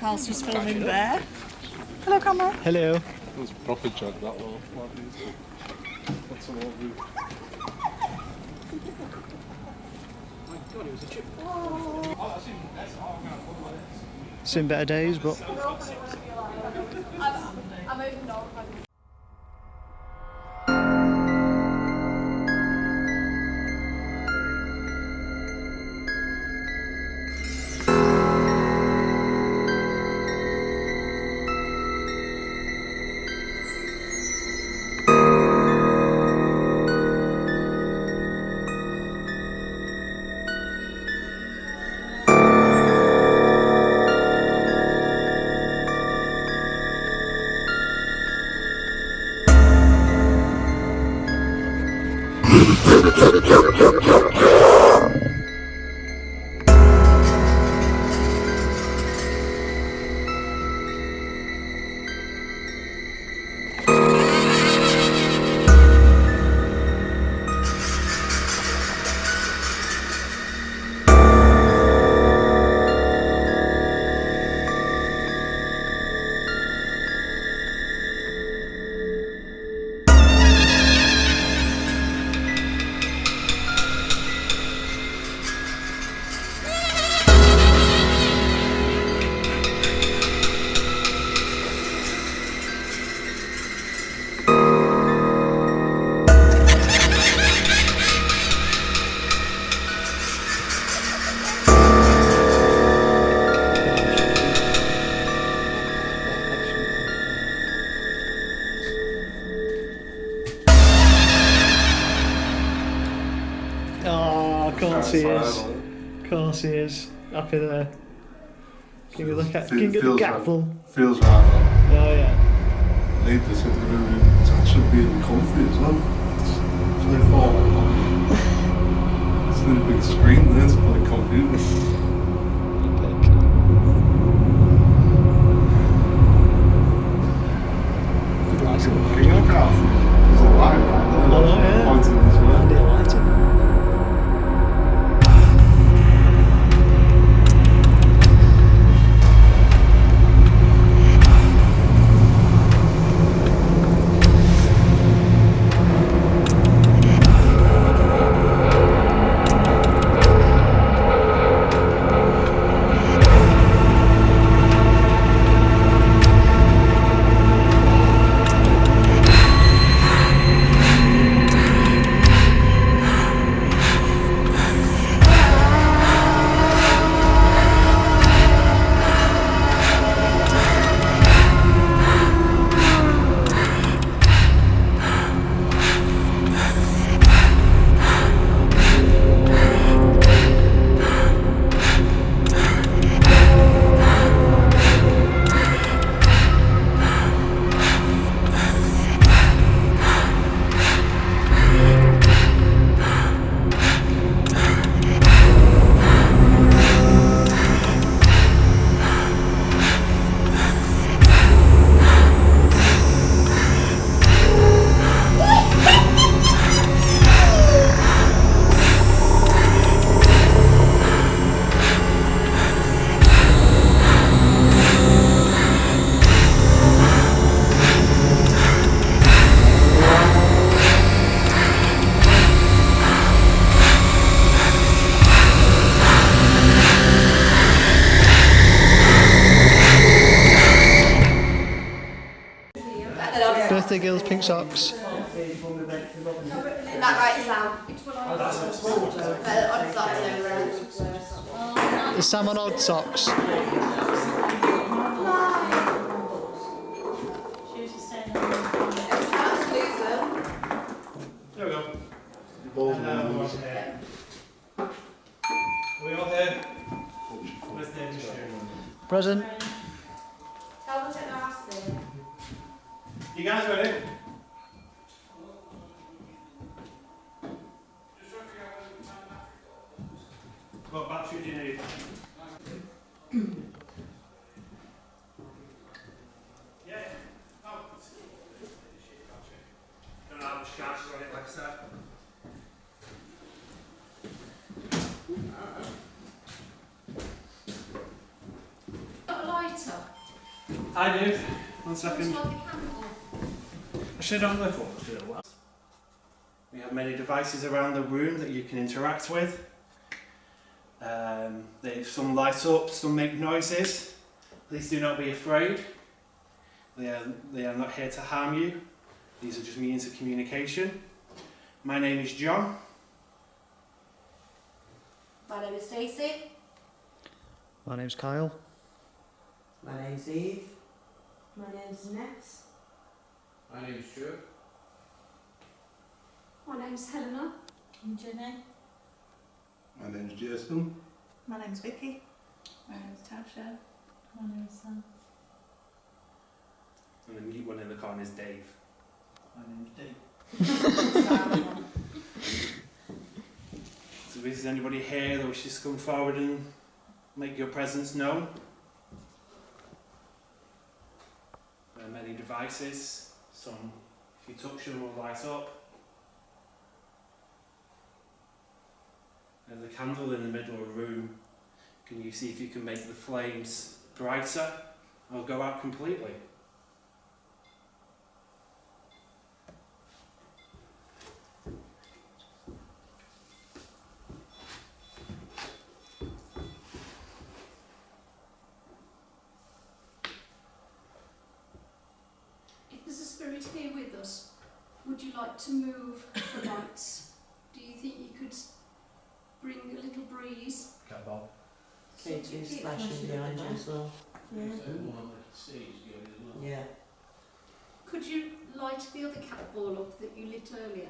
Carl's just filming there. Hello, camera. Hello. It was a proper jug, that little What's all over? Seen better days, but I'm open door. of course he is. Of course he is. Happy there. Give me the gaffle. Feels right though. Oh yeah. Need this in the room. It's actually being comfy as well. It's really far. It's a really big screen there to play computers. King of the castle. There's a light right there. Oh yeah. Pointing this way. And it lighted. Birthday girls, pink socks. That right, Sam? Odd socks over. Is Sam on odd socks? There we go. We all here? Where's the English here? Present. You guys ready? What battery do you need? Yeah. Oh. Don't know how much gas is on it, like I said. Got a lighter. I do. 1 Would you second. like the candle? Actually, I don't know if what to do. We have many devices around the room that you can interact with. Some light up, some make noises. Please do not be afraid. They are not here to harm you. These are just means of communication. My name is John. My name is Stacey. My name's Kyle. My name's Eve. My name's Ness. My name's Stuart. My name's Helena. I'm Jenny. My name's Jason. My name's Vicky. My name's Tasha. My name's Sam. And the mute one in the corner is Dave. My name's Dave. So is there anybody here that wishes to come forward and make your presence known? There are many devices. Some, if you touch them, will light up. There's a candle in the middle of the room. Can you see if you can make the flames brighter or go out completely? If there's a spirit here with us, would you like to move the lights? Do you think you could bring a little breeze? Catball. Katie's flashing behind you as well. So one on the stage going as well. Yeah. Could you light the other cat ball up that you lit earlier?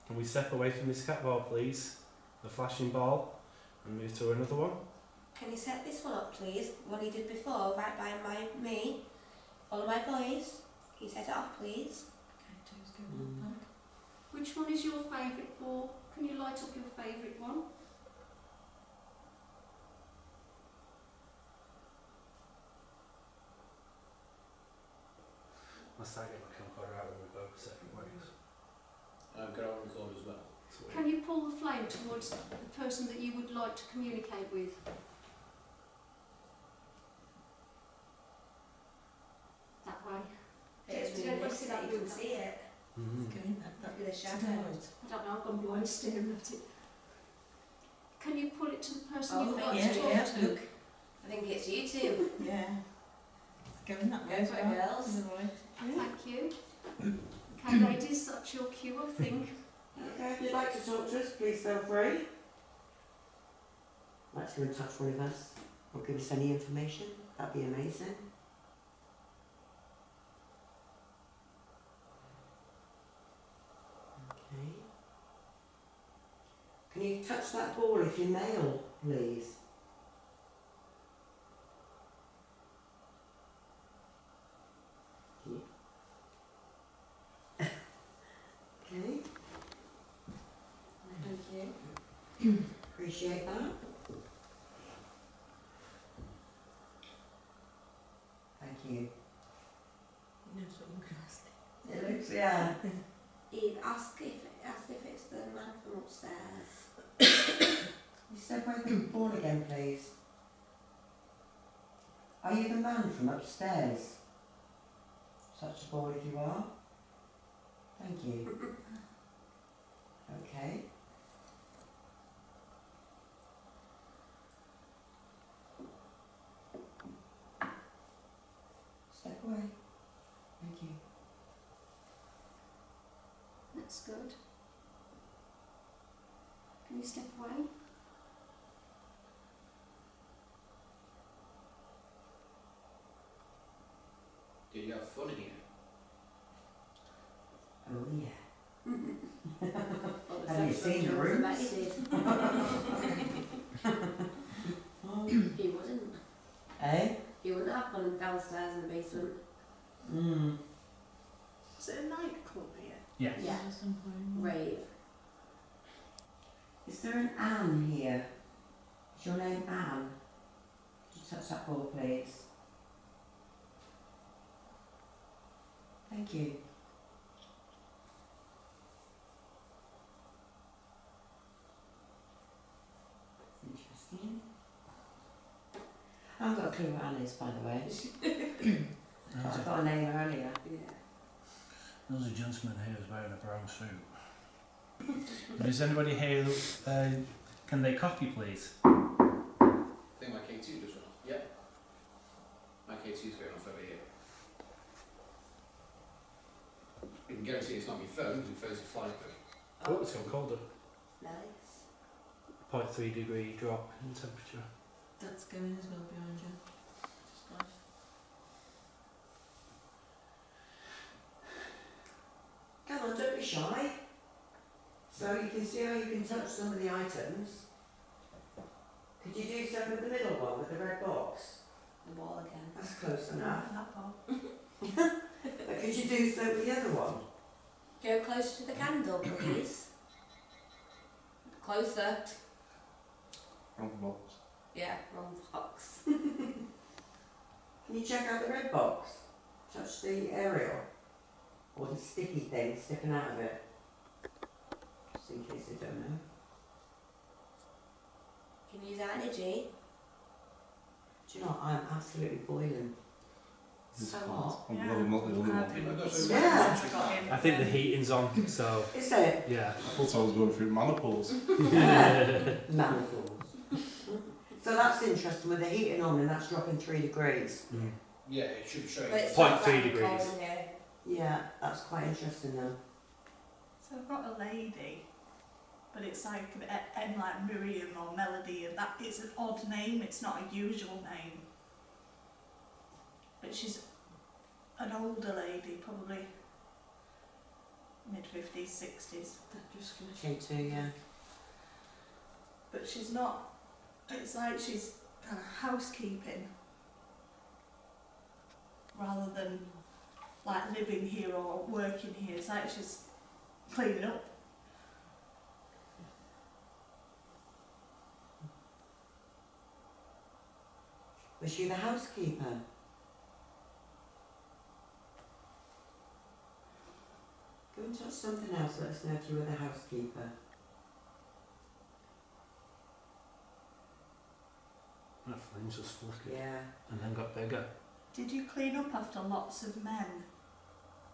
Can we step away from this cat ball, please? The flashing ball, and move to another one? Can you set this one up, please? What he did before, right by me. Follow my voice. Can you set it off, please? Which one is your favourite ball? Can you light up your favourite one? Must I get my camcorder out when we go separate ways? I've got our record as well. Can you pull the flame towards the person that you would like to communicate with? That way. It's Did really anybody nice see that that you can move? see it. Mm-hmm. With a shadow. I don't know, I've gone blind staring at it. Can you pull it to the person Oh, you would like yeah, to talk yeah. to? I think it's you two. Yeah. It's going that way. Go for it, girls. Thank you. Okay, ladies, that's your cue, I think. Okay, if you'd like to talk to us, please feel free. Like to go in touch with us or give us any information, that'd be amazing. Okay. Can you touch that ball if you're male, please? Okay. Thank you. Appreciate that. Thank you. It looks, yeah. Eve, ask if it's the man from upstairs. You step away from the ball again, please. Are you the man from upstairs? Such a ball if you are. Thank you. Okay. Step away. Thank you. That's good. Can you step away? Did you have fun in here? Oh yeah. Well, Have you seen the rooms? I bet he did. He wouldn't. Eh? He wouldn't have fun downstairs in the basement. Is it a nightclub here? Yeah. Yeah. Rave. Is there an Anne here? Is your name Anne? Could you touch that ball, please? Thank you. I've got a clue what Anne is, by the way. I got a name earlier. Yeah. There's a gentleman here who's wearing a brown suit. Is anybody here who, can they copy, please? I think my K2 just went off. Yep. My K2's going off over here. You can guarantee it's not my phone, my phone's a flight mode. Oh, it's gone colder. Nice. 0.3 degree drop in temperature. That's going as well behind you. Just nice. Come on, don't be shy. So you can see how you can touch some of the items. Could you do so with the middle one, with the red box? The wall again. That's close enough. That part. But could you do so with the other one? Go closer to the candle, please. Closer. Wrong box. Yeah, wrong box. Can you check out the red box? Touch the aerial. Or the sticky thing sticking out of it. Just in case they don't know. Can you use that energy? Do you know what? I'm absolutely boiling. It's So hot. hot. I'm glad I'm not the only one. Yeah. Since I got in. I think the heating's on, so Is it? yeah. I thought I was going through menopause. Manifolds. So that's interesting with the heating on and that's dropping 3 degrees. Yeah, it should show But you. it's not 0.3 that degrees. cold in here. Yeah, that's quite interesting though. So I've got a lady, but it's like M like Miriam or Melody, and that it's an odd name. It's not a usual name. But she's an older lady, probably mid-50s, 60s. Just finishing too, yeah. But she's not. It's like she's kind of housekeeping rather than like living here or working here. It's like she's cleaning up. Was she the housekeeper? Go and touch something else, let us know if you were the housekeeper. That flame's just flickered Yeah. and then got bigger. Did you clean up after lots of men?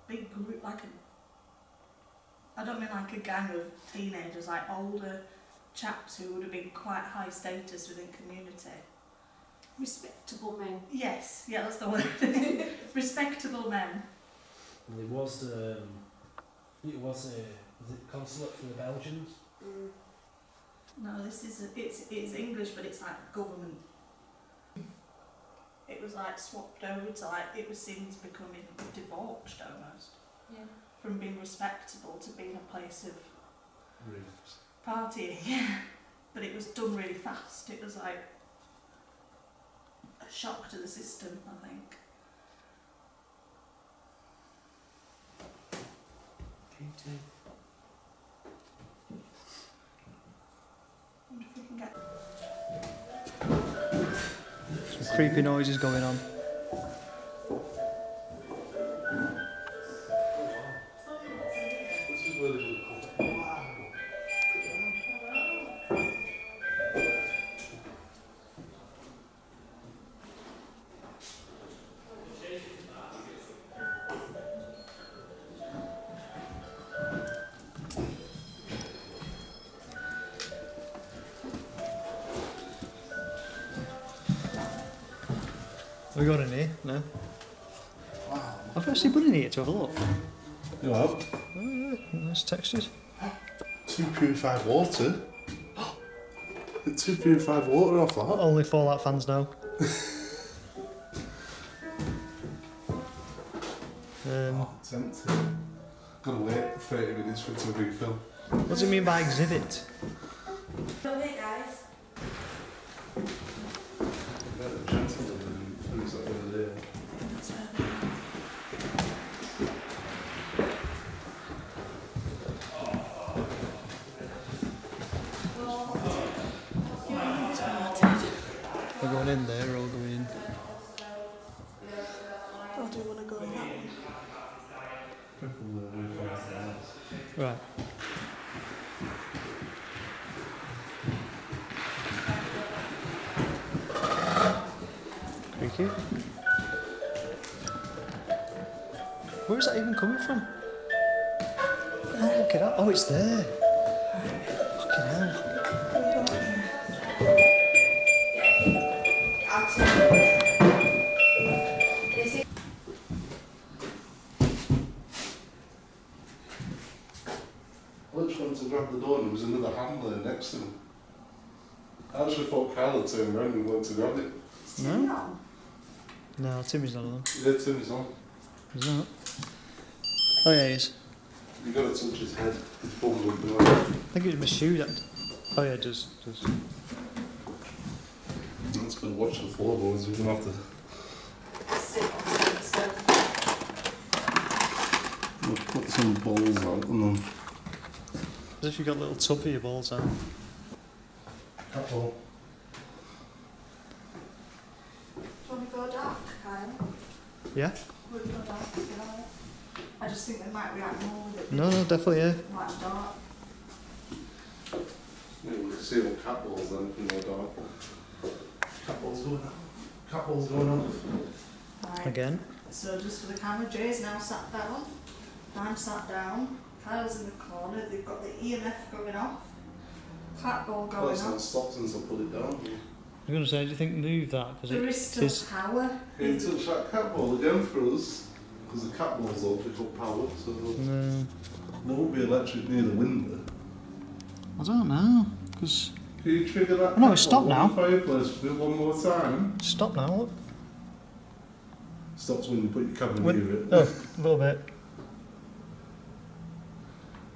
Big group, like a. I don't mean like a gang of teenagers, like older chaps who would have been quite high status within community. Respectable men. Yes, yeah, that's the word. Respectable men. And there was was it consulate for the Belgians? Mm. No, this is it's English, but it's like government. It was like swapped over to like it was seen as becoming debauched almost Yeah. from being respectable to being a place of Roofs. partying. Yeah, but it was done really fast. It was like a shock to the system, I think. Okay, too. I wonder if we can get. Some creepy noises going on. This is where they would come. Have we gone in here? No. Wow. I've actually been in here to have a look. You have Oh, yeah, nice textures. 2 purified water. 2 purified water off that. Only Fallout fans know. Oh, tempting. Gotta wait 30 minutes for it to refill. What does it mean by exhibit? Come here, guys. Better gentleman than who's that over there. We're going in there or going in? Oh, do you want to go on that one? Careful with the roof on the house. Right. Thank you. Where is that even coming from? Oh, look at that. Oh, it's there. Fucking hell. I literally went to grab the door and there was another hand there next to me. I actually thought Kyle had turned around and went to grab it. No? No, Timmy's not on. Yeah, Timmy's on. He's not. Oh yeah, he is. You got to touch his head. His bum went below. I think it was my shoe that... Oh yeah, it does. I'm just going to watch the floorboards. We're going to have to... Sit on some We'll put some balls out and then... As if you got a little tub for your balls out. Cat ball. Do you want to go dark, Kyle? Yeah? Would we go dark if you like? I just think they might react more with it. No, definitely, yeah. Like dark. Yeah, we can see what cat balls then from the dark. Cat balls going on. Cat balls going on. Right. Again. So just for the camera, Jay's now sat down. I'm sat down. Kyle's in the corner. They've got the EMF going off. Cat ball going That's not off. stopped since I put it down. I was going to say, do you think move that? Because There is still is... power. Can you touch that cat ball again for us? Because the cat balls all pick up power, so No, there won't be electric near the window. I don't know. Because... Can you trigger that No, cat it's stopped ball now. on the fireplace for me one more time? Stop now, look. Stops when you put your camera When- near it. Oh, a little bit.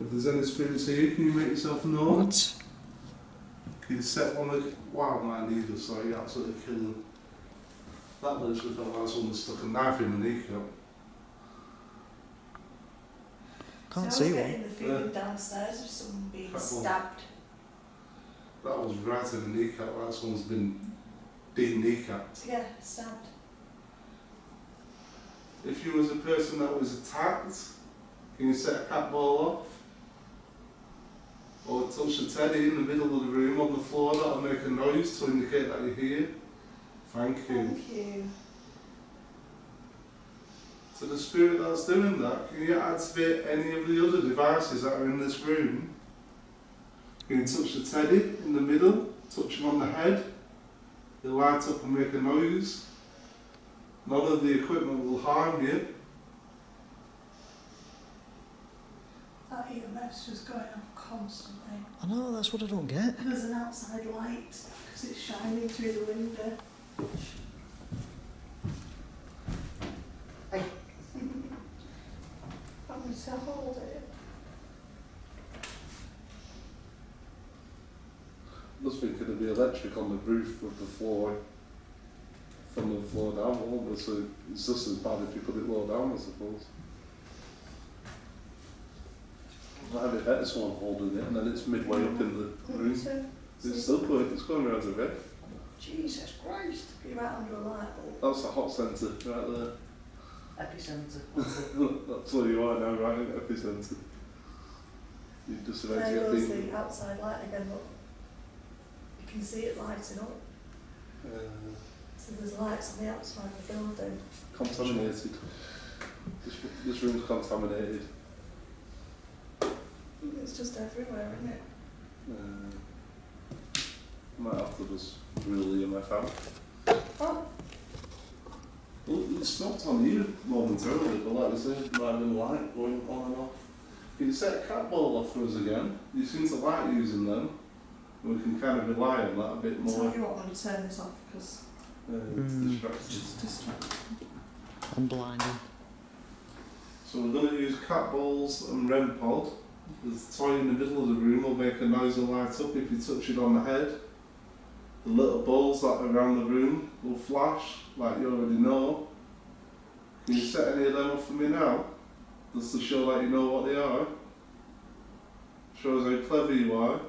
If there's any spirits here, can you make yourself known? What? Can you set one of... Wow, my knee just sorry, absolutely killing. That literally felt like someone stuck a knife in the kneecap. Can't so I see was one. getting the feeling downstairs of someone being Cat ball. stabbed. That was right in the kneecap, like someone's been de-kneecapped. Yeah, stabbed. If you was a person that was attacked, can you set a cat ball off? Or touch a teddy in the middle of the room on the floor, that'll make a noise to indicate that you're here. Thank you. Thank you. So the spirit that's doing that, can you activate any of the other devices that are in this room? Can you touch the teddy in the middle, touch him on the head, he'll light up and make a noise. None of the equipment will harm you. That EMF's just going off constantly. I know, that's what I don't get. There's an outside light because it's shining through the window. Hey. I'm going to hold it. I was thinking it'd be electric on the roof of the floor, from the floor down, won't it? So it's just as bad if you put it low down, I suppose. Might be better someone holding it and then it's midway up in the room. It's still going, it's going around the bed. Jesus Christ. You're right under a light bulb. That's the hot centre right there. Epicentre. That's where you are now, right in epicentre. You just about to There get goes beaten. the outside light again, look. You can see it lighting up. So there's lights on the outside of the building. Contaminated. This room's contaminated. It's just everywhere, isn't it? Might have to just drill the EMF out. Oh, Well, it stopped on you momentarily, but like I said, might have been light going on and off. Can you set a cat ball off for us again? You seem to like using them. We can kind of rely on that a bit tell more. you what, I'm going to turn this off because It's distracting. it's just distracting. I'm blinded. So we're going to use cat balls and REM pod. There's a toy in the middle of the room will make a noise and light up if you touch it on the head. The little balls that are around the room will flash, like you already know. Can you set any of them up for me now? Just to show that you know what they are. Shows how clever you are.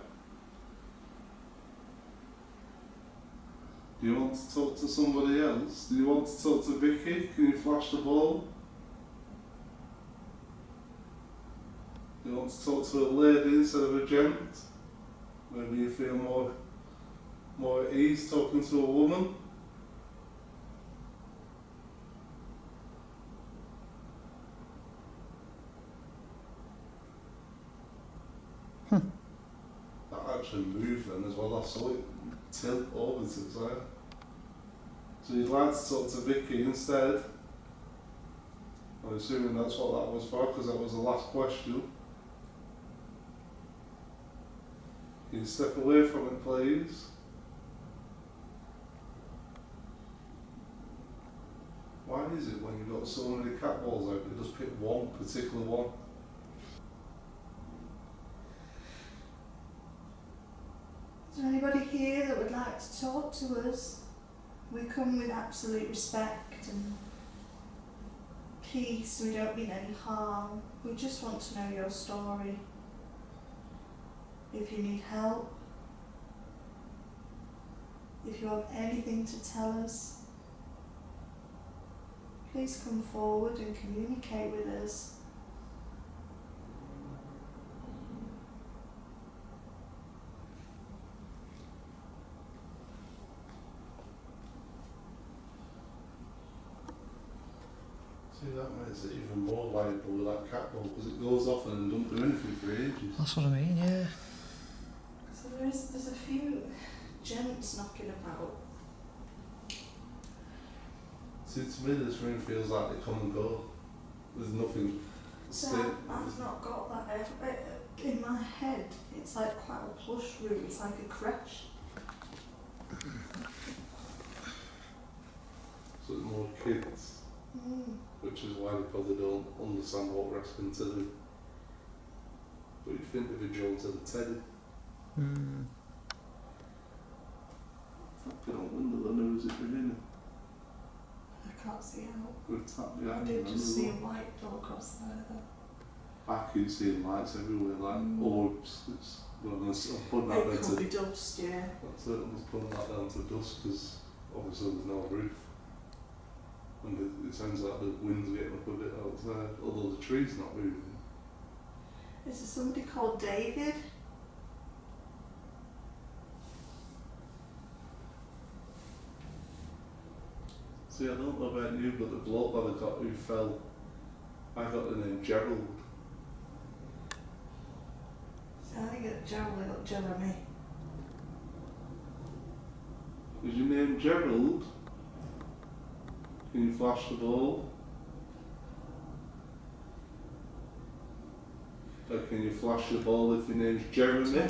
Do you want to talk to somebody else? Do you want to talk to Vicky? Can you flash the ball? Do you want to talk to a lady instead of a gent? Maybe you feel more at ease talking to a woman? That actually moved then as well. I saw it tilt over to the side. So you'd like to talk to Vicky instead? I'm assuming that's what that was for, because that was the last question. Can you step away from it, please? Why is it when you've got so many cat balls out, you just pick one particular one? Is there anybody here that would like to talk to us? We come with absolute respect and peace. We don't mean any harm. We just want to know your story. If you need help, if you have anything to tell us, please come forward and communicate with us. See, that makes it even more liable with that cat ball, because it goes off and doesn't do anything for ages. That's what I mean, yeah. So there's a few gents knocking about. See, to me this room feels like they come and go. There's nothing So stick. I've not got that in my head. It's like quite a plush room. It's like a creche. So it's more kids, which is why they probably don't understand what we're asking to do. But you'd think they'd be drawn to the teddy. Tapping on window, then who's it beginning? I can't see out. Good tap I behind did them just as see a well. white door across there though. I keep seeing lights everywhere, like orbs. It's, well, I'm putting that It down could to, be dust, yeah. that's it, I'm just putting that down to dust, because obviously there's no roof. And it sounds like the wind's getting up a bit outside, although the tree's not moving. Is there somebody called David? See, I don't know about you, but the bloke that I got who fell, I got the name Gerald. I think it's Gerald, I got Jeremy. Is your name Gerald? Can you flash the ball? Or can you flash the ball if your name's Jeremy?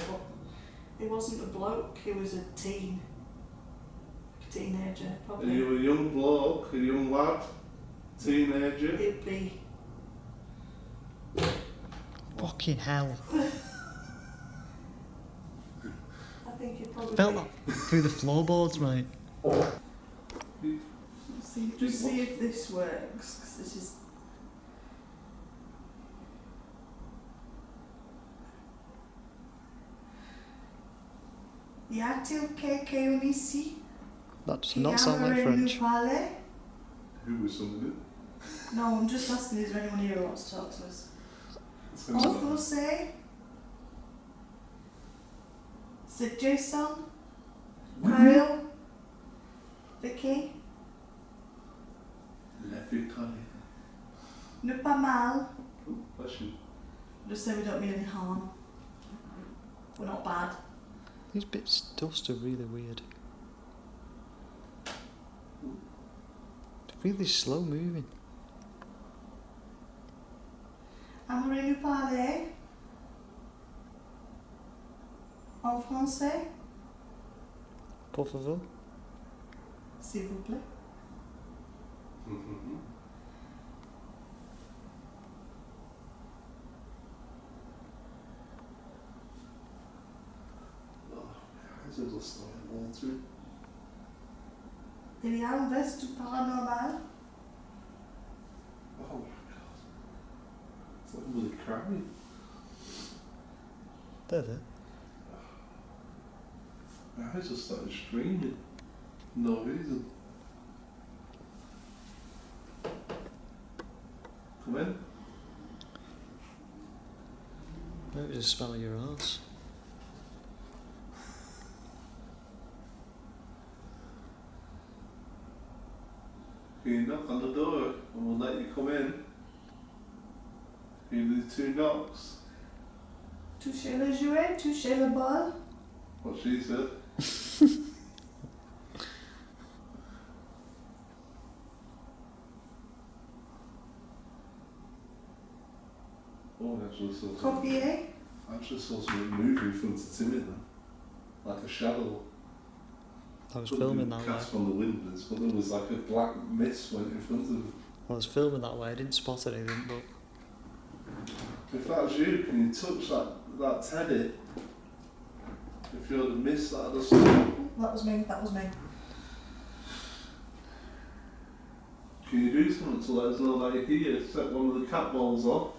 It wasn't a bloke, he was a teen. A teenager, Are probably. you a young bloke, a young lad, teenager? It'd be. Fucking hell. I think it probably. Felt that through the floorboards, mate. Just see if this works, 'cause this is. Y a-t-il quelqu'un ici That does qui not sound like aimerait nous French. parler? Who was somebody? No, I'm just asking, is there anyone here who wants to talk to us? Sounds En like- français? C'est Jason? Kyle? Vicky? Leffy Connie. Ne pas mal. Oh, bless you. Just say we don't mean any harm. We're not bad. These bits of dust are really weird. They're really slow moving. Aimerait nous parler? En français? Por favor. S'il vous plaît. Mm-hmm. Oh, I just lost my water. Il y a un veste du paranormal? Oh my god. It's like really crying. There. My eyes just started streaming. No reason. Come in. Maybe just smell your arse. Can you knock on the door and we'll let you come in? Can you do 2 knocks? Touché le jouet, touché le ball. What she said. Oh, I actually saw something. Copier. I actually saw something move in front of Timmy then. Like a shadow. I was Couldn't filming be that way. cast from the windows, but there was like a black mist went in front of him. I was filming that way. I didn't spot anything, but If that's you, can you touch that teddy? If you're the mist, that does something. That was me, that was me. Can you do something to let us know that you're here? Set one of the cat balls off.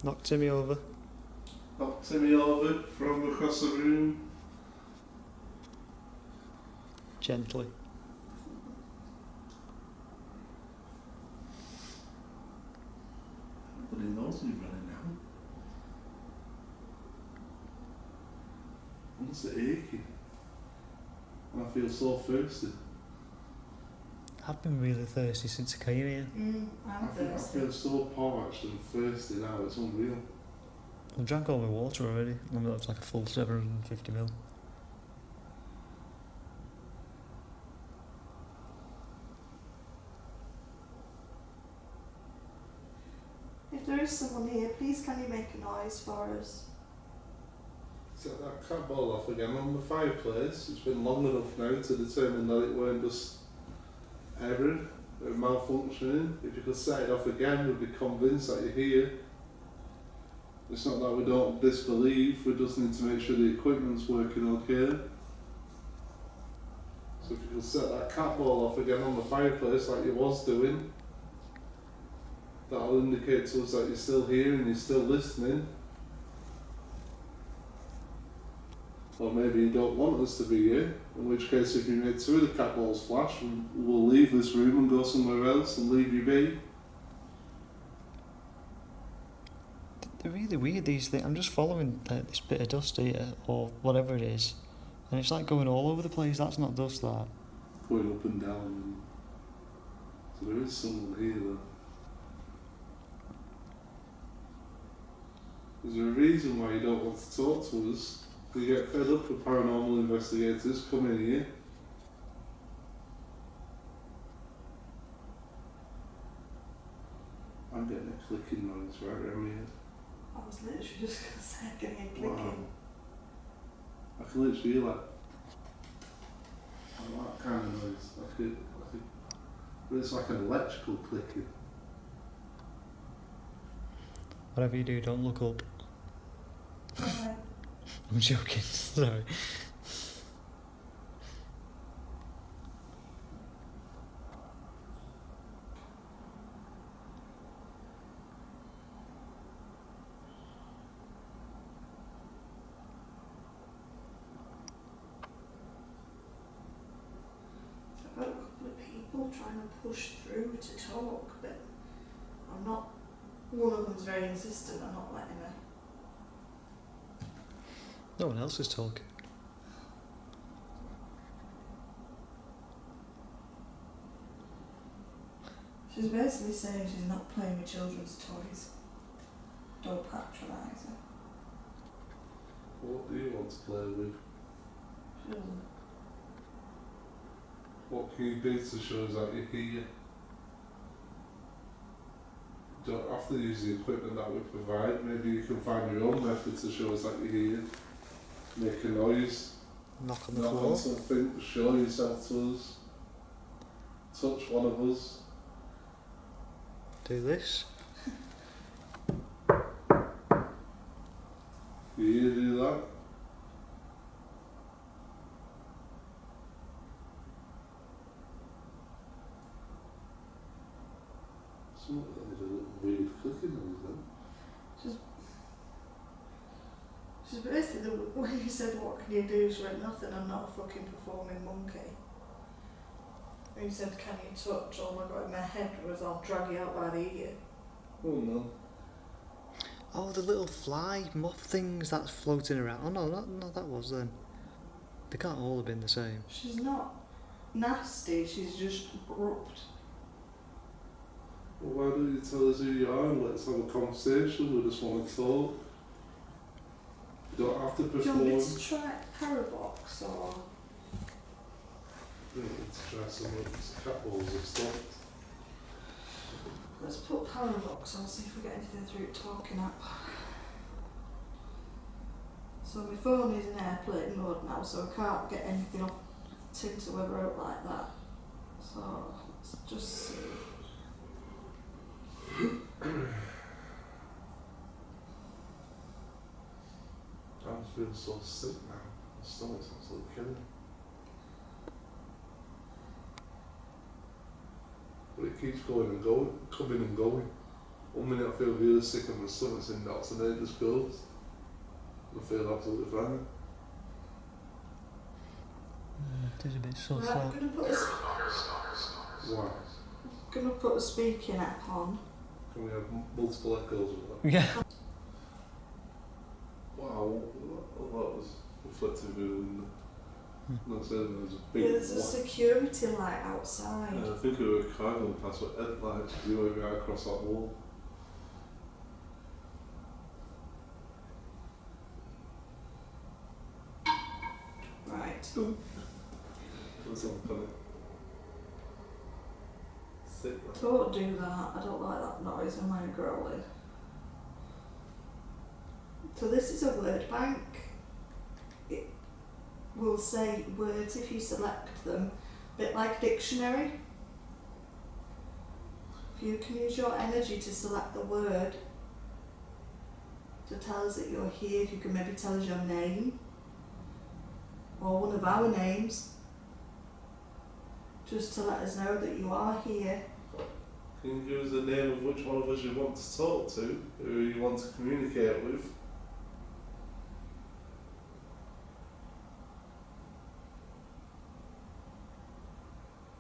knock Timmy over. Knock Timmy over, throw him across the room. Gently. Nobody knows you're running now. I'm just aching. And I feel so thirsty. I've been really thirsty since I came here. I'm I thirsty. feel so parched and thirsty now, it's unreal. I've drank all my water already. I mean, that was like a full 750ml. If there is someone here, please can you make a noise for us? Set that cat ball off again on the fireplace. It's been long enough now to determine that it weren't just error or malfunctioning. If you could set it off again, we'd be convinced that you're here. It's not that we don't disbelieve, we just need to make sure the equipment's working okay. So if you could set that cat ball off again on the fireplace like you was doing, that'll indicate to us that you're still here and you're still listening. Or maybe you don't want us to be here, in which case if you make two of the cat balls flash, we'll leave this room and go somewhere else and leave you be. They're really weird, these things. I'm just following this bit of dust here, or whatever it is, and it's like going all over the place. That's not dust, that. Going up and down. So there is someone here though. Is there a reason why you don't want to talk to us? Do you get fed up with paranormal investigators coming here? I'm getting a clicking noise right around my head. I was literally just going to say, getting a clicking. Wow. I can literally hear that kind of noise. But it's like an electrical clicking. Whatever you do, don't look up. Alright. I'm joking, sorry. I've got a couple of people trying to push through to talk, but I'm not. One of them's very insistent on not letting me. No one else is talking. She's basically saying she's not playing with children's toys. Don't patronise her. What do you want to play with? She doesn't. What can you do to show us that you're here? You don't have to use the equipment that we provide. Maybe you can find your own method to show us that you're here. Make a noise, Knock on the knock on floor. something, show yourself to us. Touch one of us. Do this. You do that. There's a little weird clicking noise then. She's basically, when you said what can you do, she went nothing, I'm not a fucking performing monkey. And you said can you touch, oh my god, my head was I'll drag you out by the ear. Oh no. Oh, the little fly moth things that's floating around. Oh no, that was then. They can't all have been the same. She's not nasty, she's just abrupt. Well, why don't you tell us who you are and let's have a conversation? We just want to talk. You don't have to Do you perform. want me to try Parabox or? You need to try some of these cat balls and stuff. Let's put Parabox on, see if we get anything through talking app. So my phone is in airplane mode now, so I can't get anything off Tinder web out like that. So let's just see. I just feel so sick now. My stomach's absolutely killing me. But it keeps going and going, coming and going. 1 minute I feel really sick and my stomach's in knots and then it just goes. I feel absolutely fine. It is a bit so Right, far. Why? Gonna put a speaking app on. Can we have multiple echoes of that? Yeah. Wow, that was reflective of the window. Like I said, there was a big Yeah, there's a light. security light outside. I think it was a car going past with headlights because you went right across that wall. Right. That's not funny. Sick, man. Don't do that. I don't like that noise when I'm growling. So this is a word bank. It will say words if you select them, a bit like dictionary. If you can use your energy to select the word to tell us that you're here, if you can maybe tell us your name or one of our names, just to let us know that you are here. Can you give us the name of which one of us you want to talk to, who you want to communicate with?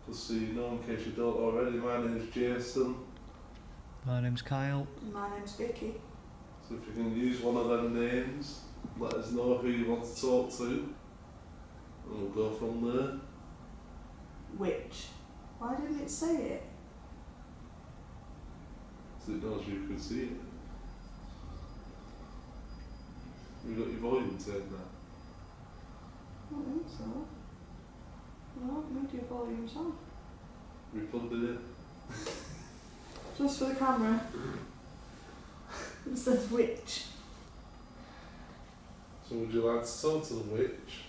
Just so you know, in case you don't already, my name is Jason. My name's Kyle. My name's Vicky. So if you can use one of them names, let us know who you want to talk to, and we'll go from there. Which? Why didn't it say it? So it knows you can see it. You got your volume turned down. I don't think so. No, maybe your volume's on. We plugged it in. Just for the camera. It says witch. So would you like to talk to the witch?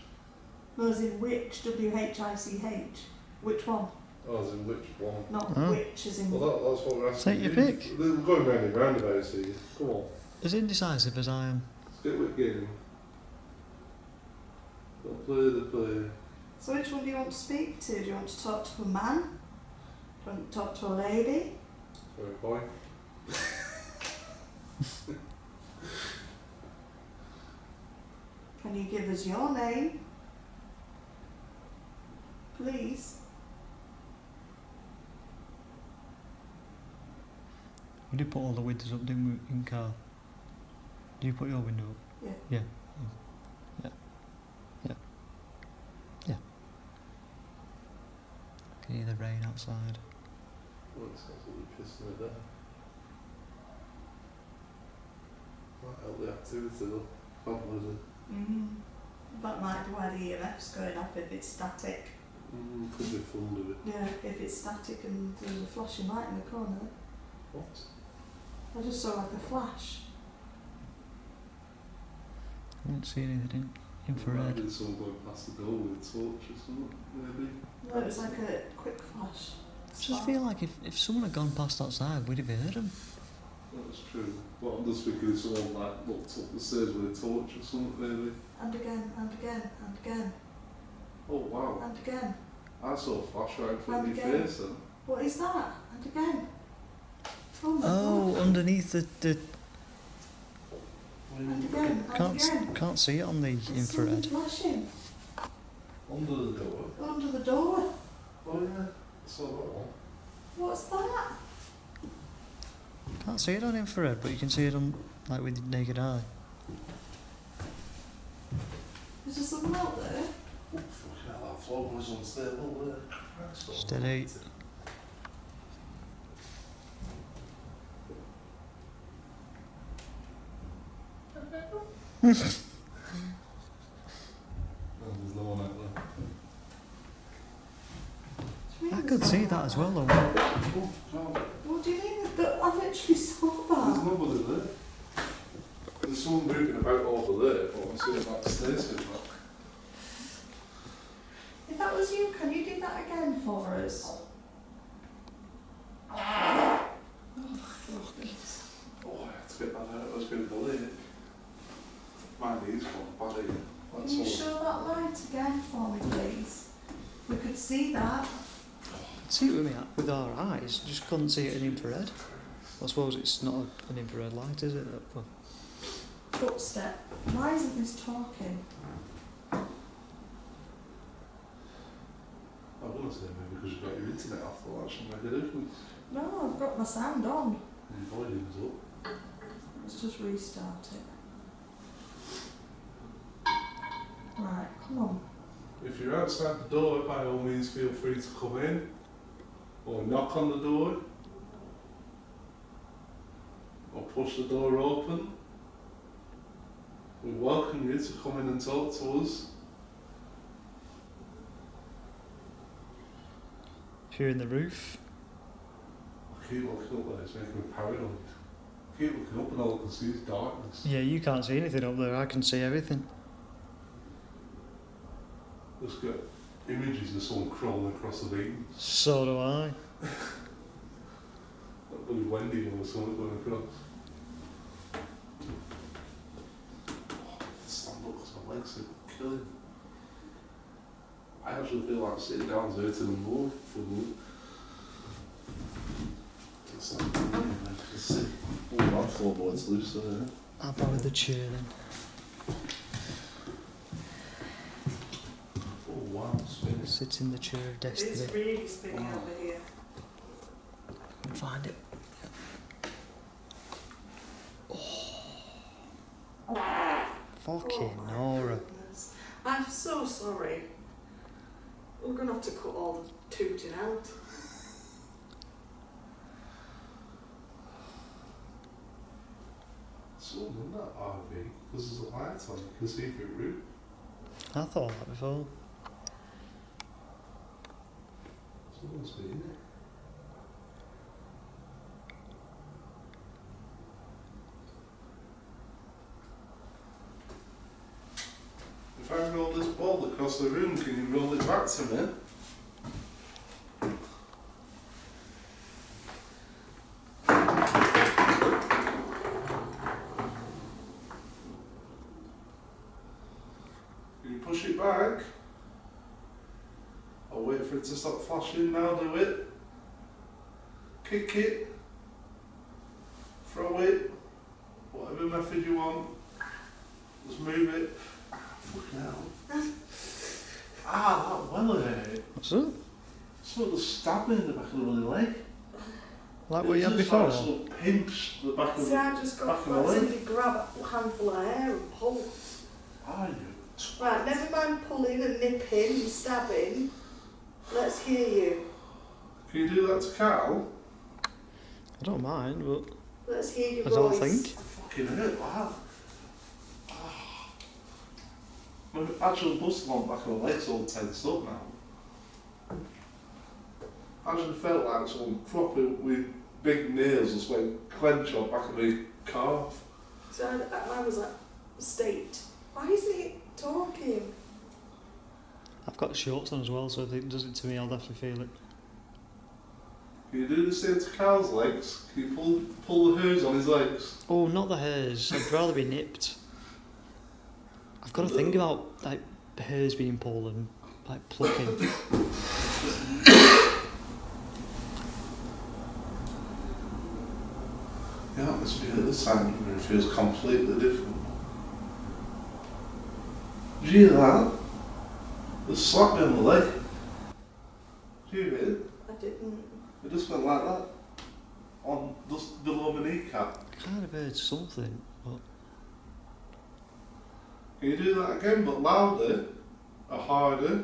No, as in witch, W-H-I-C-H. Which one? Oh, as in which one? Not Oh. witch as in... Well, that's what we're asking. Take your you. pick. We're going round and roundabouts here. Come on. As indecisive as I am. Get with game. Don't play the player. So which one do you want to speak to? Do you want to talk to a man? Do you want to talk to a lady? Or a boy. Can you give us your name? Please. We did put all the windows up, didn't we, in car? Did you put your window up? Yeah. Yeah. Yeah. Yeah. Yeah. Can you hear the rain outside? Oh, it's absolutely pissing me down. Might help the activity though. Probably. That might be why the EMF's going off if it's static. Could be fun of it. Yeah, if it's static and there's a flashing light in the corner. What? I just saw like a flash. I didn't see anything in Might infrared. be someone going past the door with a torch or something, maybe. No, it was like a quick flash. I just feel like if someone had gone past outside, we'd have heard them. That's true. What I'm just thinking is someone like looked up the stairs with a torch or something, maybe. And again, and again, and again, Oh wow. and again. I saw a flash right in front of your And again. face then. What is that? And again. Oh my Oh, god. underneath the And again, and again. can't see it on the There's infrared. something flashing Under the door. under the door. Oh yeah. Saw that one. What's that? Can't see it on infrared, but you can see it on like with your naked eye. Is there someone out there? Oh fucking hell, that floor was unstable there. Christ Steady. almighty. And there's no one out there. I could see that as well, though. Oh, God. What do you mean? But I literally saw There's that. nobody there. There's someone moving about over there, but I'm seeing like stairs going up. If that was you, can you do that again for us? Oh, I had to get that out. I was going to delete it. My knee's gone bad again. Can That's you all. show that light again for me, please? We could see that. See it with our eyes, just couldn't see it in infrared. I suppose it's not an infrared light, is it? Well, Footstep. Why isn't this talking? I want to say maybe because you've got your internet off, though, that should make a difference. No, I've got my sound on. And your volume's up. Let's just restart it. Right, come on. If you're outside the door, by all means feel free to come in or knock on the door or push the door open. We welcome you to come in and talk to us. if you're in the roof, I keep looking up there, it's making me paranoid. I keep looking up and all I can see is darkness. yeah, you can't see anything up there. I can see everything. Let's get images of someone crawling across the beam. So do I. That bloody Wendy or someone going across. Oh, stand up because my legs are killing. I actually feel like sitting down is hurting them more for me. It's like, let's see. Oh, that floorboard's loose there. I'll borrow the chair then. Oh wow, spinning. Sit in the chair of destiny. It's really spinning over here. Can find it. Fucking my Nora. goodness. I'm so sorry. We're going to have to cut all the tooting out. Someone in that RV, because there's a light on, you can see through the roof. I thought that before. Someone's been in it. If I roll this ball across the room, can you roll it back to me? Can you push it back? I'll wait for it to stop flashing now, do it. Kick it. Throw it. Whatever method you want. Just move it. Fucking hell. Ah, that well hurt. What's up? Sort of stabbing in the back of the bloody leg. Like what you had It's just before? like sort of pinch the back of See, the... I just got back of the like leg. somebody grab a handful of hair and pull. Are you? Right, never mind pulling and nipping and stabbing. Let's hear you. Can you do that to Carl? I don't mind, but Let's hear your I don't voice. think. Fucking hurt, wow. My actual muscle on the back of my leg's all tensed up now. I actually felt like someone proper with big nails just went clench on the back of my calf. So I was like, state. Why isn't he talking? I've got shorts on as well, so if it does it to me, I'll definitely feel it. Can you do the same to Carl's legs? Can you pull the hairs on his legs? Oh, not the hairs. I'd rather be nipped. I've got to think about like the hairs being pulled and like plucking. The atmosphere at this time of the room feels completely different. Did you hear that? It slapped me on the leg. Did you hear it? I didn't. It just went like that. On just below my kneecap. I kind of heard something, but Can you do that again, but louder or harder?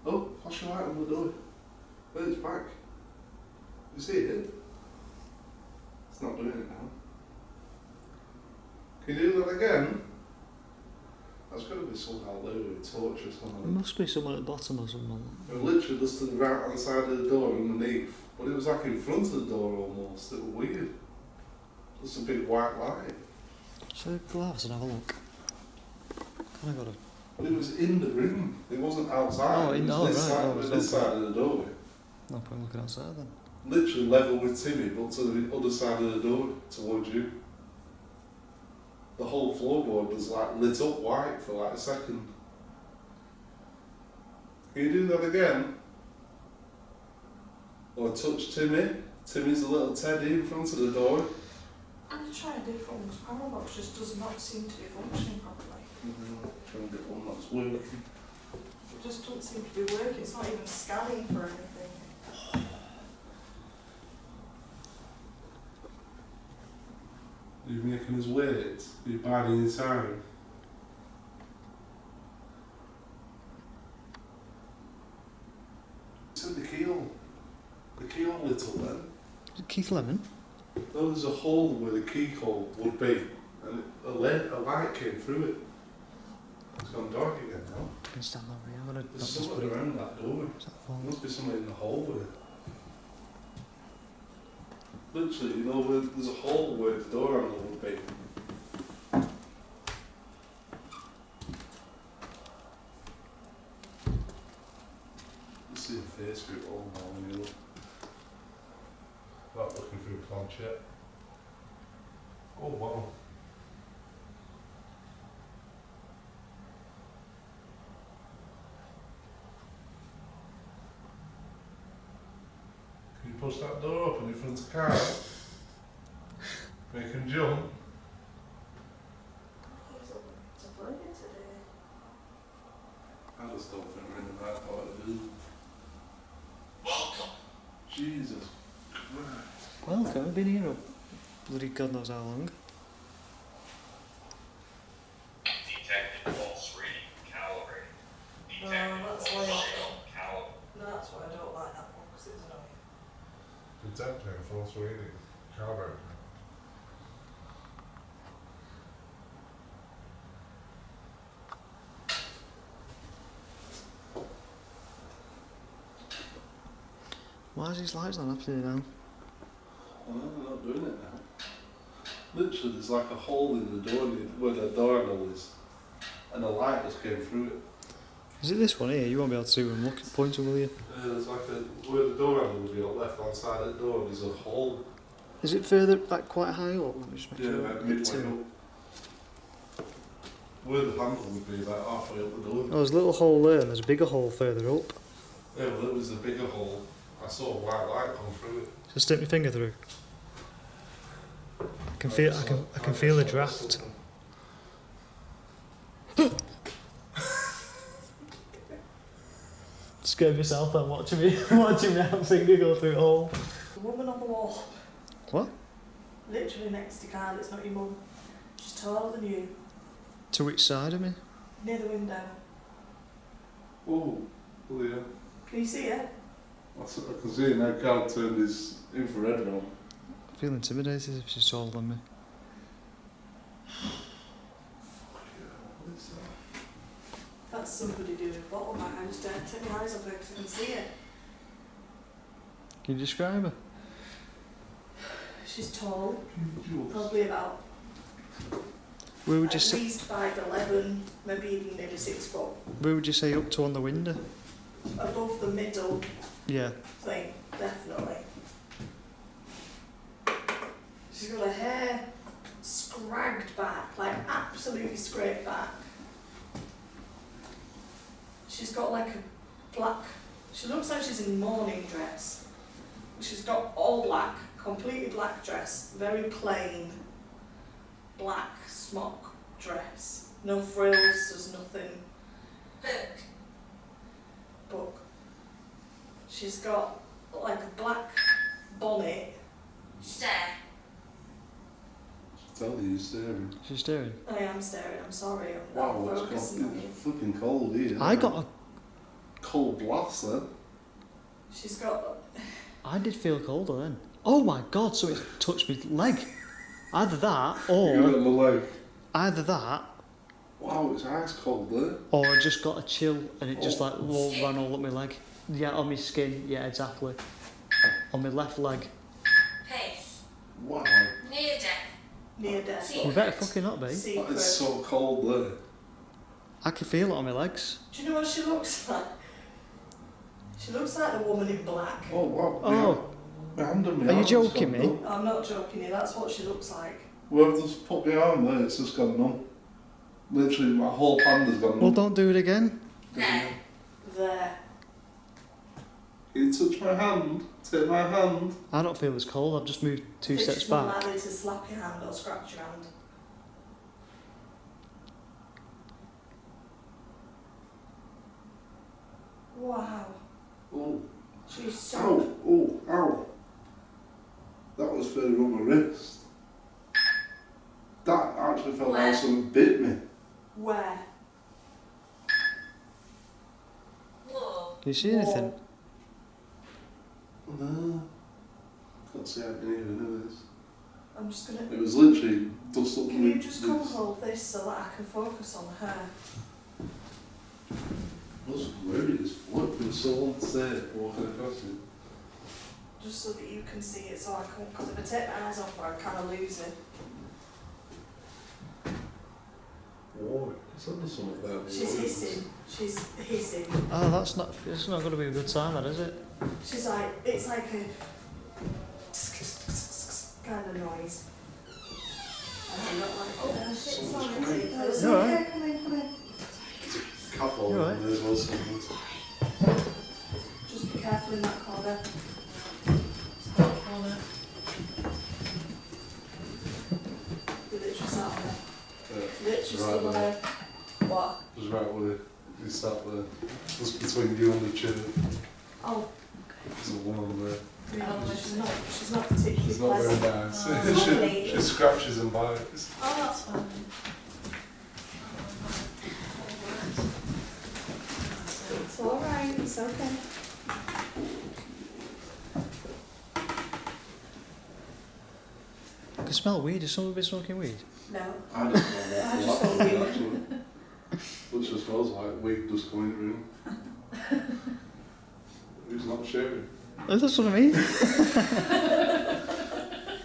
Oh, flash your light on the door. There, it's back. You see it? It's not doing it now. Can you do that again? There's got to be somehow there with a torch or There something. must be someone at the bottom or something. It was literally just to the right hand side of the door underneath. But it was like in front of the door almost. It was weird. Just a big white light. Shall we go out and have a look? Can I got it? But it was in the room. It wasn't outside. Oh, it in- was oh, this right, side, oh, it was it's this okay. side of the doorway. No point looking outside then. Literally level with Timmy, but to the other side of the door, towards you. The whole floorboard was like lit up white for like a second. Can you do that again? Or touch Timmy? Timmy's a little teddy in front of the door. I'm going to try a different one, 'cause Powerbox just does not seem to be functioning properly. Try and get one that's working. It just doesn't seem to be working, it's not even scanning for anything. Are you making us wait? Are you biding your time? It's in the keyhole. The keyhole lit up then. Is it Keith Lemon? No, there's a hole where the keyhole would be, and a light came through it. It's gone dark again now. I can stand over here. I'm gonna There's not just put something it. around that door. Is that the There wall? must be something in the hole with it. Literally, you know, where there's a hole where the door handle would be. You see a face through it all now when you look. Not looking through a planchette. Oh wow. Can you push that door open in front of the car? Make him jump. It's a brilliant today. I just don't think we're in the right part of it. Welcome. Jesus Christ. Welcome, I've been here up bloody God knows how long. Detected false reading, calibrating. No, Detected that's false why I reading, calibrating. No, that's why I don't like that one, because it's annoying. Detecting false reading. Calibrating. Why is these lights not upside down? Oh, no, they're not doing it now. Literally, there's like a hole in the door where the door handle is, and the light just came through it. Is it this one here? You won't be able to see where I'm looking, pointing, will you? There's like where the door handle would be on the left hand side of the door, there's a hole. Is it further back quite high up? Let me just make Yeah, sure. about I get midway to it. up. Where the handle would be about halfway up the door. Oh, there's a little hole there and there's a bigger hole further up. Yeah, well, it was a bigger hole. I saw a white light come through it. Just stick my finger through. I can feel. I can feel the draft. Scared yourself then watching me watching my finger go through a hole. The woman on the wall. What? Literally next to Carl, it's not your mum. She's taller than you. To which side of me? Near the window. Oh, yeah. Can you see her? I can see now Carl turned his infrared on. I feel intimidated if she's taller than me. What is that? That's somebody doing a bottle back. I just don't take my eyes off her because I can see her. Can you describe her? She's tall, Jules. probably about Where would you at say? least 5'11", maybe even nearly 6 foot. Where would you say up to on the window? Above the middle Yeah. thing, definitely. She's got her hair scragged back, like absolutely scraped back. She's got like a black, she looks like she's in morning dress. She's got all black, completely black dress, very plain black smock dress. No frills, there's nothing. Book. She's got like a black bonnet. Stare. Tell you, you're staring. She's staring. I am staring, I'm sorry, I'm Wow, not it's focusing on you. flipping cold here. I got a. cold blast then. She's got, I did feel colder then. Oh my God! So it touched my leg. Either that You or got my leg. either that Wow, it's ice cold there. Or I just got a chill and it just like ran all up my leg. Yeah, on my skin, yeah, exactly. On my left leg. Pace. Wow, Near death. Near death. We better fucking not be. that Secret. is so cold there. I can feel it on my legs. Do you know what she looks like? She looks like the woman in black. Oh wow. Oh, My hand on my are you arm's joking gone me? numb. I'm not joking you, that's what she looks like. Whoever just put my arm there, it's just gone numb. Literally, my whole hand has gone numb. Well, don't do it again. There. There. You touch my hand, take my hand. I don't feel as cold. I've just moved two Think steps she's not back. likely to slap your hand or scratch your hand. Wow. Oh, She's so... ow, oh, ow. That was further up my wrist. That actually felt Where? like someone bit me. Where? Whoa. Can you see anything? No. Can't see anything even of this. I'm just gonna... It was literally dust up Can my you just come wrist. hold this so that I can focus on her? I was worried as fuck. There was someone there walking across it. Just so that you can see it, so I can... Because if I take my eyes off her, I kind of lose it. Oh, is that something there? She's hissing. She's hissing. Oh, that's not. It's not going to be a good time, that is it? She's like... It's like a... kind of noise. I do not like... Oh, shit, sorry. No, it's You're okay. alright. Come in, come in. Couple You're right. there as well. Something. Just be careful in that corner. You literally sat on there. Literally Right stood on there. there. What? Just right where you sat there. Just between you and the chair. Oh, There's a woman there. she's not particularly She's not very pleasant. nice. Lovely. she scratches and bites. Oh, that's fine. It's alright, it's okay. I can smell weed. Has someone been smoking weed? No. I just smell I that just lot, smell weed. actually. Which just smells like weed just coming in the room. Who's not sharing? Oh, that's what I mean.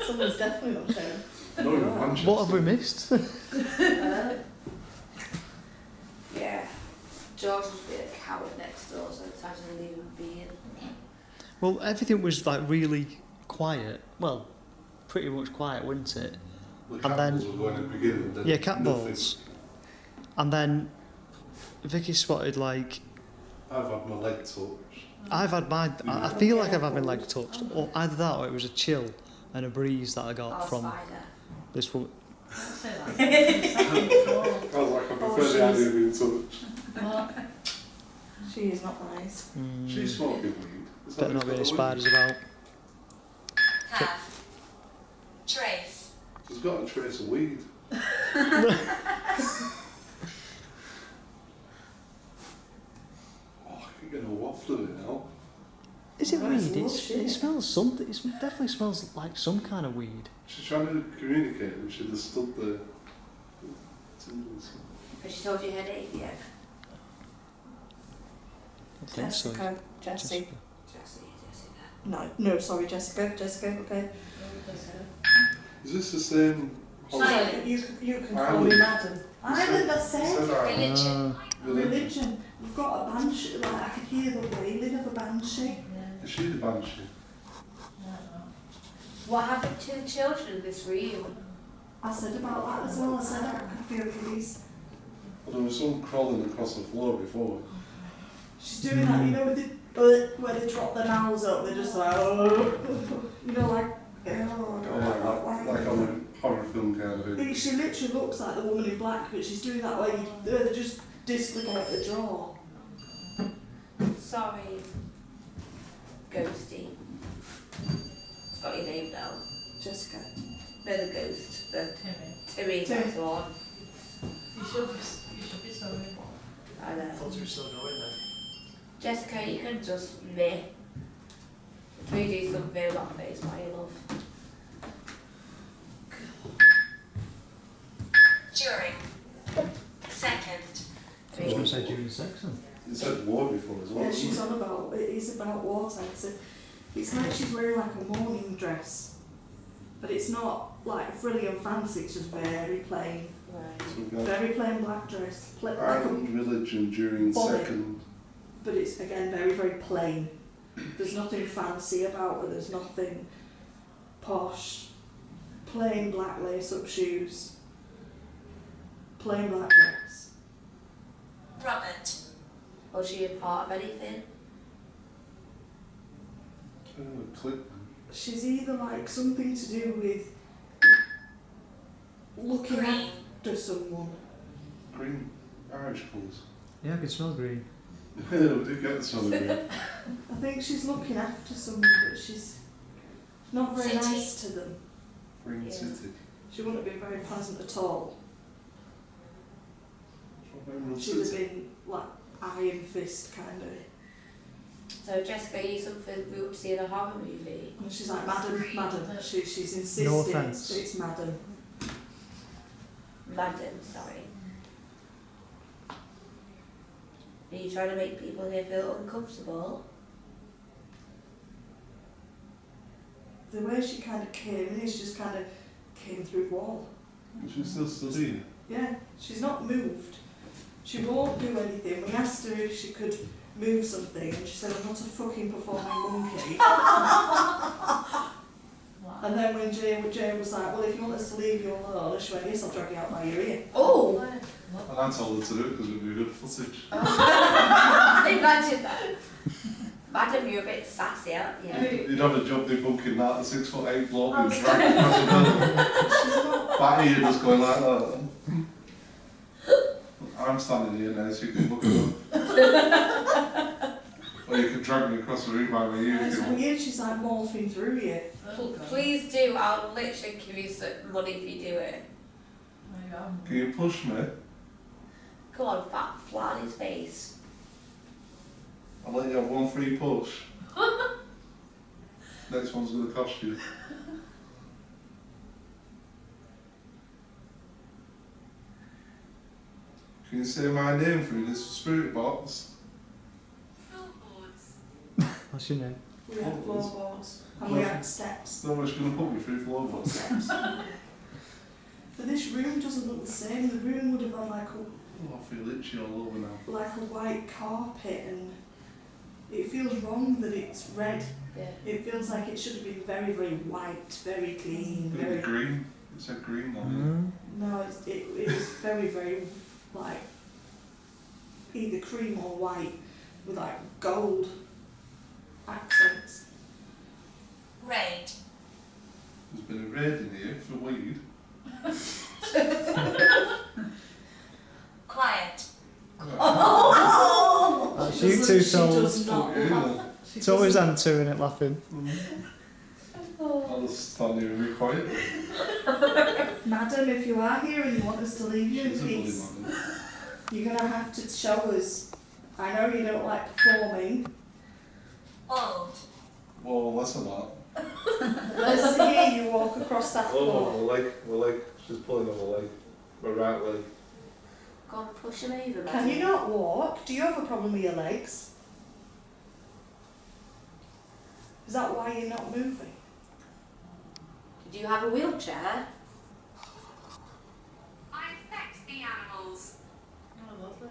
Someone's definitely not sharing. No, in Manchester. What have we missed? Yeah. George must be a coward next door, so it's actually leave him be in. Well, everything was like really quiet. Well, pretty much quiet, wasn't it? The And cat then- balls were going at the beginning. then Yeah, cat nothing. balls. And then Vicky spotted like I've had my leg touched. I've had my. I feel like I've had my leg touched, or either that, or it was a chill and a breeze that I got from spider. this woman. I was like, I prefer the idea of being touched. She is not nice. She's smoking weed. Is that Better not be any who's got spiders about. Have. Trace. the weed? She's got a trace of weed. Oh, I can get a waft of it now. Is it Right, it's weed? a It's, little it shit. smells something. It definitely smells like some kind of weed. She's trying to communicate and she just stood there. Has she told you her name yet? I think so. Jessica. Jessie. Jessie, Jessica. No, sorry, Jessica. Jessica, okay. Is this the same? Sorry, you can call me madam. Island, I said. Religion. Religion. You've got a banshee, like I could hear the wailing of a banshee. Is she the banshee? What happened to the children in this room? I said about that as well. I said I could feel release. Well, there was someone crawling across the floor before. She's doing that, you know, where they drop their mouths up, they're just like, oh, you know, like, Oh, like on a horror film kind of thing. She literally looks like the woman in black, but she's doing that where they just dislocate the jaw. Sorry. Ghosty. It's got your name down. Jessica. No, the ghost. The Timmy. Timmy. That's the one. You should be sorry. I know. thought you were still going then. Jessica, you can just me. Can you do something about face, my love? During second. I was going to say June 6th. You said war before as well. Yeah, she's on about, it is about wartime, so it's like she's wearing like a morning dress, but it's not like frilly and fancy, it's just very plain. Right. So we've got Very plain black dress, like a, Ireland religion during bonnet. second. but it's again very, very plain. There's nothing fancy about her, there's nothing posh. Plain black lace-up shoes, plain black dress. Robert. Was she a part of anything? Click. She's either like something to do with looking Green. after someone. Green Irish colours. Yeah, I can smell green. We did get the sun green. I think she's looking after someone, but she's not very City. nice to them. Green Yeah. City. She wouldn't be very pleasant at all. Emerald She'd have City. been like iron fist kind of. So Jessica, you something we would see in a horror movie? And she's like, madam, madam. She's insisting No offence. it's madam. Madam, sorry. Are you trying to make people here feel uncomfortable? The way she kind of came in is just kind of came through the wall. She's still studying. Yeah, she's not moved. She won't do anything. We asked her if she could move something and she said, I'm not a fucking performing monkey. And then when Jay was like, well, if you want us to leave you alone, she went, yes, I'll drag you out by your ear. Oh! And I told her to do it because it would be good footage. Imagine that. Madam, you're a bit sassy, aren't you? You'd have a job debunking that, a 6'8" bloke and drag it across the building. That ear just going like that. I'm standing here now, so you can look at them. Or you can drag me across the room by my ear if It's you want. weird, she's like morphing through you. Please do, I'll literally give you some money if you do it. Can you push me? Come on, flat on his face. I'll let you have one free push. Next one's going to cost you. Can you say my name through this spirit box? What's your name? We had floorboards and we had steps. No one's going to put me through floorboards. But this room doesn't look the same. The room would have had like Oh, I feel itchy all over now. a white carpet, and it feels wrong that it's red. Yeah. It feels like it should have been very, very white, very clean, Maybe very. green. It said green on No, it was very, very like either cream or white with like gold accents. Red. it. There's been a raid in here for weed. Quiet. Oh! That's you two She souls. does not Yeah. laugh. She It's always doesn't- answering it laughing. I'll just stand here and be quiet. Madam, if you are here and you want us to leave you in She's a bully peace, man. you're going to have to show us. I know you don't like performing. Old. Whoa, less than that. Let's hear you walk across that floor. my leg. She's pulling on my leg. My right leg. Go on, push him over, Can you not walk? Do you have a problem with your legs? Is that why you're not moving? Do you have a wheelchair? I affect the animals. Oh, lovely.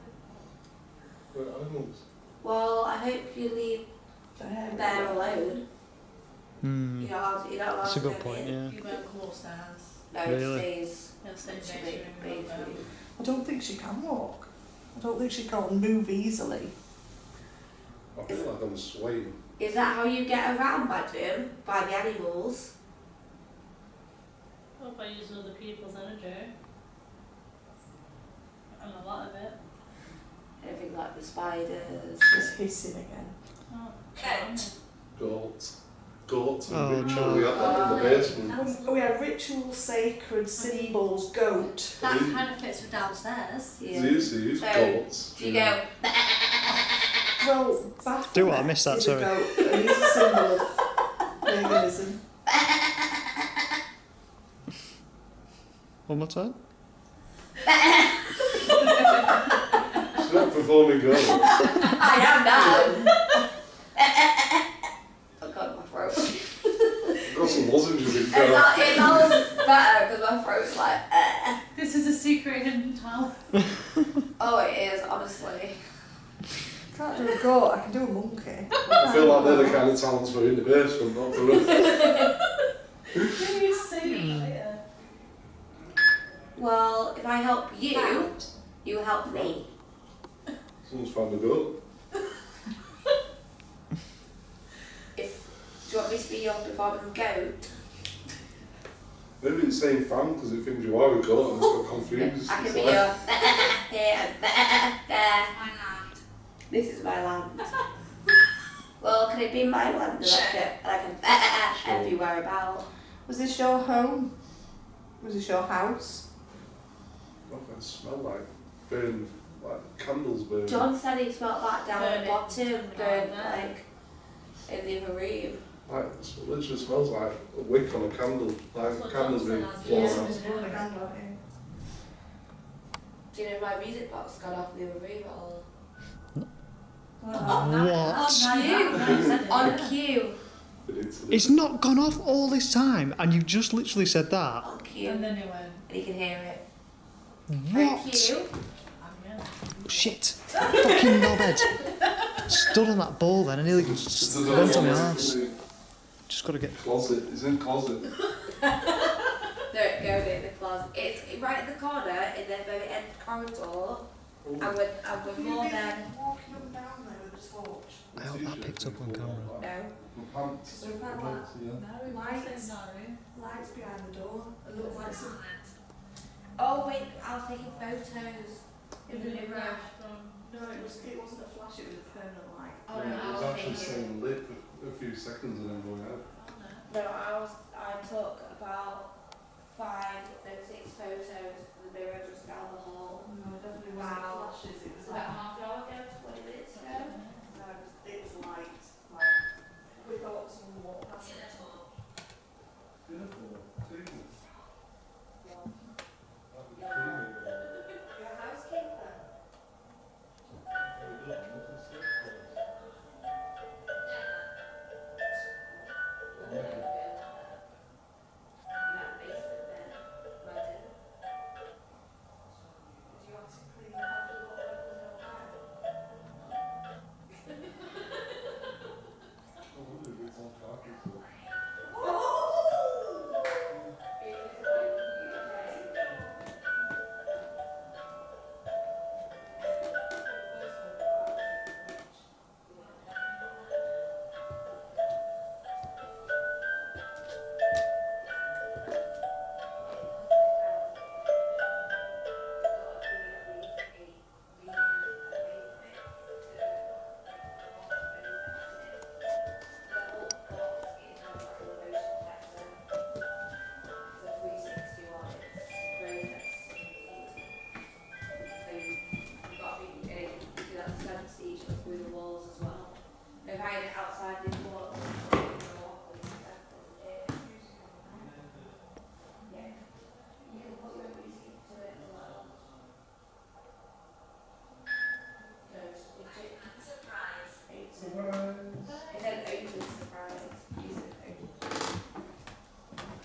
We're animals. Well, I hope you leave Bear alone. Hmm. You're not allowed That's a to good go point, in. yeah. You won't come upstairs. No, Really? it stays. He'll stay literally next to you. basically. I don't think she can walk. I don't think she can move easily. I feel like I'm swaying. Is that how you get around, madam? By the animals? Well, by using other people's energy. And a lot of it. Anything like the spiders? She's hissing again. Oh, Coat. Goats and Oh, ritual. no. We had that in the basement. We had ritual, sacred symbols, goat. that kind of fits with downstairs. Yeah. These So, goats. Do you go, Well, Baphomet Do what? I missed that, is sorry. a goat, and it's a symbol of paganism. One more time? performing girl. I am now. Oh god, my throat. I've got some lozenges in It there. smells better because my throat's like. This is a secret hidden talent. Oh, it is, honestly. Can't do a goat, I can do a monkey. I feel like they're the kind of talents for in the basement, not for us. Can you see it later? Well, if I help you, you help me. Someone's found a goat. Do you want me to be your performing goat? Maybe it's saying fan because it thinks you are a goat and it's got confused. I can It's be like, your here, there. My land. This is my land. Well, can it be my land? And I can everywhere about. Was this your home? Was this your house? oh, it smells like burning, like candles burning. John said he smelled that down at the Burning. bottom, burnt Down like in the other room. Like, it literally smells like a wick on a candle. Like That's what a candle's Johnson been has. blown Yeah. out. Just blowing a candle out here. Do you know my music box got off in the other room at all? What? On cue. It's not gone off all this time, and you've just literally said that. On cue. And then he went, And you can hear it. What? On cue. yeah. Shit. Fucking knobhead. Stood on that ball then, and nearly went on my arse. Just gotta get. Closet. It's in closet. Don't go in the closet. It's right in the corner in the very end corridor. And we're more than. Walking up and down there with a torch. I hope that picked up on camera. No. My pants. So we've had like Yeah. lights, lights behind the door. It looked like some. Oh wait, I was taking photos in the mirror. No, it wasn't a flash. It was a permanent light. Oh Yeah, no, it I was was actually taking. staying lit for a few seconds and then going out. No, I took about 6 photos in the mirror just down the hall. No, it definitely Wow. wasn't flashes. It was About like half an hour ago, 20 minutes ago. no, it was light. Like we thought someone walked past it. Beautiful. Beautiful. Your housekeeper.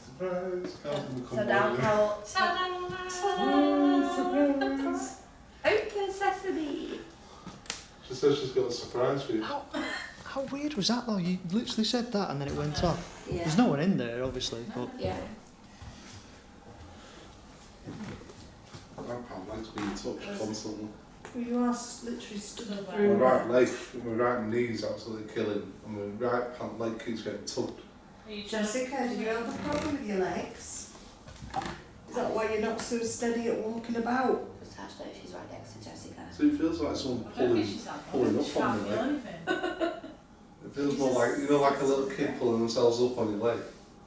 Surprise! Carl's gonna come So down, over. Carol. Surprise! Open sesame. She says she's got a surprise for you. How weird was that though? You literally said that and then it went off. Yeah. There's no one in there, obviously, but Yeah. My pant likes being touched constantly. Well, you are literally stood My through. right leg, my right knee's absolutely killing, and my right pant leg keeps getting tugged. Jessica, did you have a problem with your legs? Is that why you're not so steady at walking about? Just have to know she's right next to Jessica. So it feels like someone pulling up on your leg. It feels more like, you know, like a little kid pulling themselves up on your leg.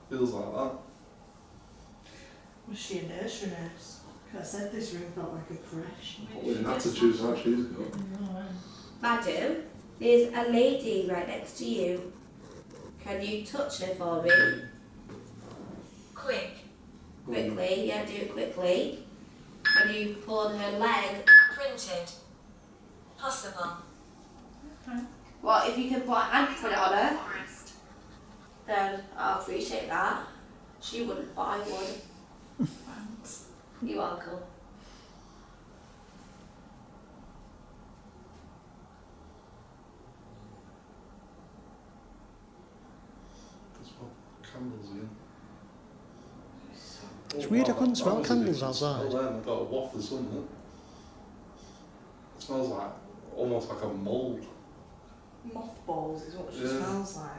Feels like that. Was she a nursery nurse? 'Cause I said this room felt like a creche. What an attitude that she's got. Madam, there's a lady right next to you. Can you touch her for me? Quick. Quickly, yeah, do it quickly. Can you pull on her leg? Printed. possible. Okay. Well, if you can put a hand put it on her, Forest. then I'll appreciate that. She wouldn't, but I would. Thanks. You're welcome. There's one candles again. It's weird, I couldn't that smell was a candles different outside. smell then. I got a waft of something. It smells like almost like a mould. Mothballs is what she Yeah. smells like.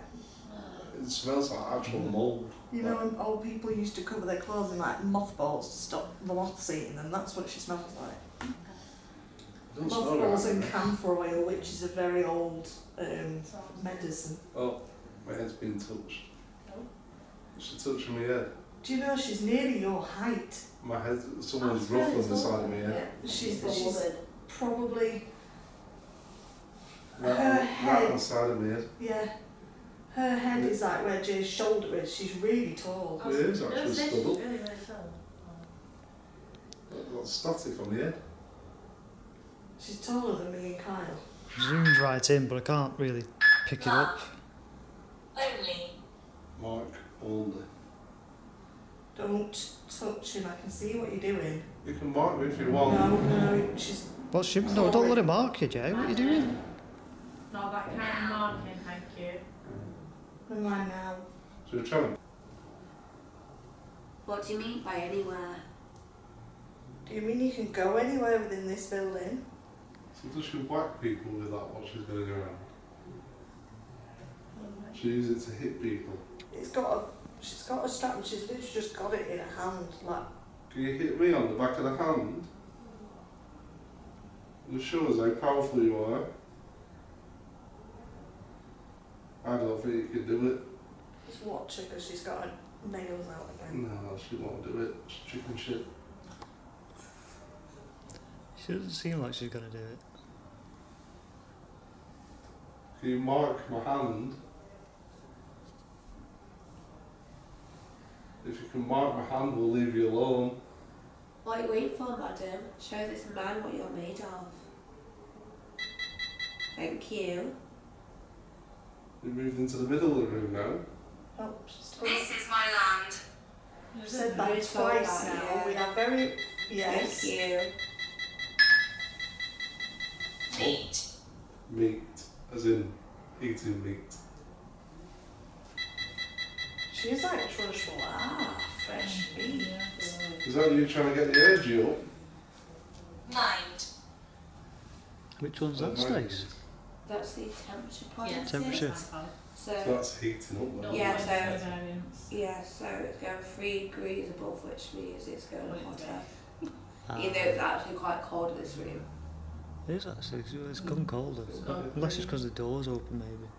It smells like actual mould. You know, when old people used to cover their clothes in like mothballs to stop the moths eating them. That's what she smells like. It doesn't smell Mothballs right. and camphor oil, which is a very old medicine. Oh, my head's been touched. Oh. She's touching my head. Do you know she's nearly your height? My head, someone's That's really ruffling the tall. side of my head. She's probably, Right, Her right head. on the side of my head. yeah. Her head is like where Jay's shoulder is. She's really tall. It is actually Those stood dishes up. really, really tall. I've got static on my head. She's taller than me and Kyle. Zoomed right in, but I can't really pick it up. Only. Mark Alder. Don't touch him. I can see what you're doing. You can mark me if you want. No, she's. What's she? No, don't let it mark you, Jay. What are you doing? Not that kind of marking, thank you. Never mind now. So you're trying. What do you mean by anywhere? Do you mean you can go anywhere within this building? So does she whack people with that while she's going around? She uses it to hit people. She's got a strap and she's literally just got it in her hand. Like, Can you hit me on the back of the hand? It shows how powerful you are. I don't think you can do it. just watch her because she's got her nails out again. No, she won't do it. It's chicken shit. She doesn't seem like she's gonna do it. Can you mark my hand? If you can mark my hand, we'll leave you alone. What are you waiting for, madam? Show this man what you're made of. Thank you. We moved into the middle of the room now. Oh, she's told. This is my land. You've said that Very twice tall, now. yeah. We are very. Yes. Thank you. Meat. Meat, as in eating meat. She's like traditional. Fresh meat. Is that you trying to get the energy up? Mind. Which one's that, Stace? That's the temperature point. Yes. Temperature. So So, that's heating up then. Yeah, so- variants. yeah, so it's going 3 degrees above, which means it's going hotter. Ah, Even though it's actually quite cold in this room. it is actually. It's gone colder. Unless it's because the door's open, maybe.